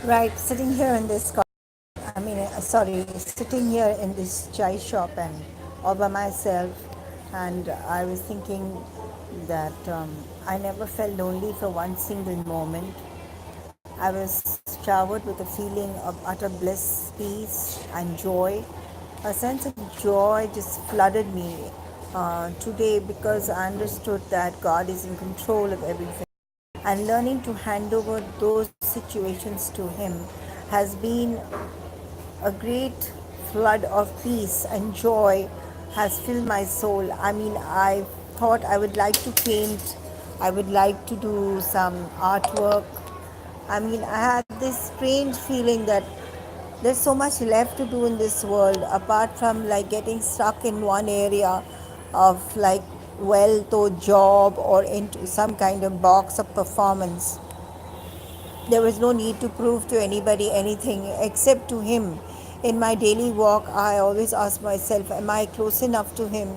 Right, sitting here in this, sitting here in this chai shop and all by myself, and I was thinking that I never felt lonely for one single moment. I was showered with a feeling of utter bliss, peace, and joy. A sense of joy just flooded me today because I understood that God is in control of everything, and learning to hand over those situations to Him has been a great flood of peace and joy has filled my soul. I thought I would like to paint, I would like to do some artwork. I had this strange feeling that there's so much left to do in this world apart from like getting stuck in one area of like wealth or job or into some kind of box of performance. There was no need to prove to anybody anything except to Him. In my daily walk, I always ask myself, am I close enough to Him?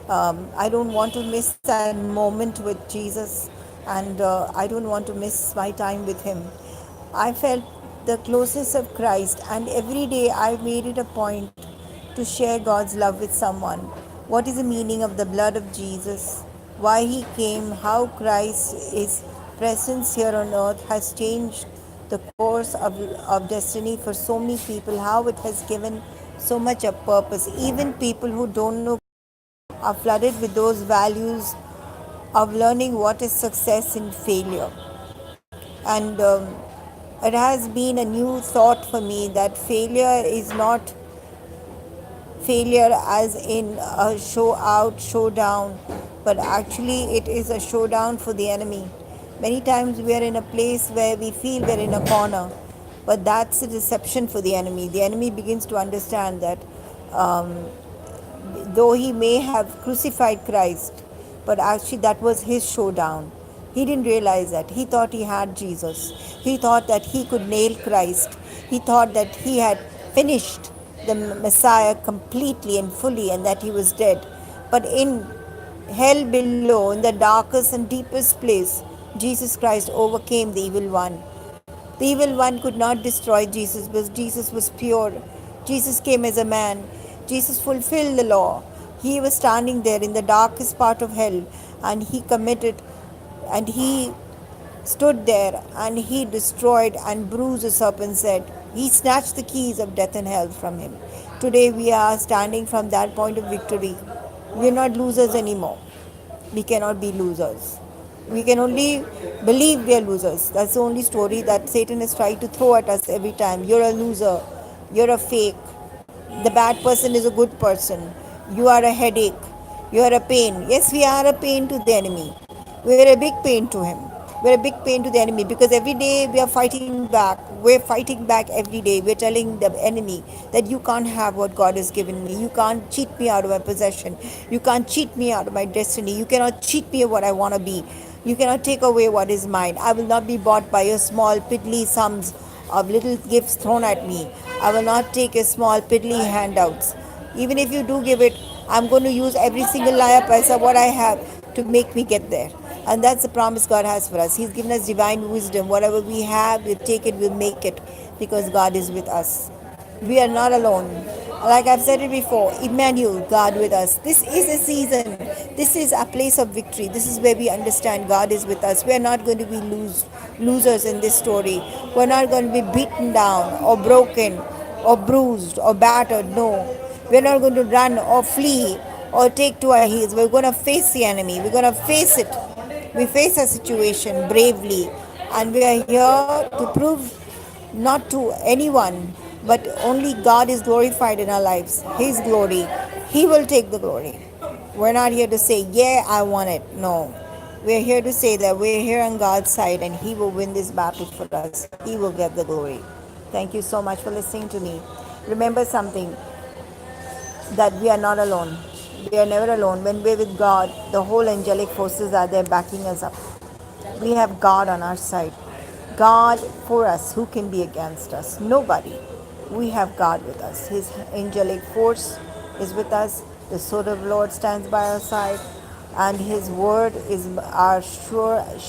I don't want to miss that moment with Jesus, and I don't want to miss my time with Him. I felt the closeness of Christ, and every day I made it a point to share God's love with someone. What is the meaning of the blood of Jesus? Why He came? How Christ's presence here on earth has changed the course of destiny for so many people? How it has given so much of purpose. Even people who don't know are flooded with those values of learning what is success and failure. And it has been a new thought for me that failure is not failure as in a show out, showdown, but actually it is a showdown for the enemy. Many times we are in a place where we feel we're in a corner, but that's a deception for the enemy. The enemy begins to understand that though he may have crucified Christ, but actually that was his showdown. He didn't realize that. He thought he had Jesus. He thought that he could nail Christ. He thought that he had finished the Messiah completely and fully and that he was dead. But in hell below, in the darkest and deepest place, Jesus Christ overcame the evil one. The evil one could not destroy Jesus because Jesus was pure. Jesus came as a man. Jesus fulfilled the law. He was standing there in the darkest part of hell and he committed and he stood there and he destroyed and bruised the serpent's head. He snatched the keys of death and hell from him. Today we are standing from that point of victory. We are not losers anymore. We cannot be losers. We can only believe we are losers. That's the only story that Satan has tried to throw at us every time. You're a loser. You're a fake. The bad person is a good person. You are a headache. You are a pain. Yes, we are a pain to the enemy. We are a big pain to him. We're a big pain to the enemy because every day we are fighting back. We're fighting back every day. We're telling the enemy that you can't have what God has given me. You can't cheat me out of my possession. You can't cheat me out of my destiny. You cannot cheat me of what I want to be. You cannot take away what is mine. I will not be bought by your small, piddly sums of little gifts thrown at me. I will not take a small, piddly handouts. Even if you do give it, I'm going to use every single laya paisa what I have to make me get there. And that's the promise God has for us. He's given us divine wisdom. Whatever we have, we'll take it, we'll make it because God is with us. We are not alone. Like I've said it before, Emmanuel, God with us. This is a season. This is a place of victory. This is where we understand God is with us. We are not going to be losers in this story. We're not going to be beaten down or broken or bruised or battered. No. We're not going to run or flee or take to our heels. We're going to face the enemy. We're going to face it. We face a situation bravely, and we are here to prove not to anyone, but only God is glorified in our lives. His glory. He will take the glory. We're not here to say, yeah, I want it. No. We're here to say that we're here on God's side and He will win this battle for us. He will get the glory. Thank you so much for listening to me. Remember something, that we are not alone. We are never alone. When we're with God, the whole angelic forces are there backing us up. We have God on our side. God for us. Who can be against us? Nobody. We have God with us. His angelic force is with us. The sword of the Lord stands by our side, and His word is our sure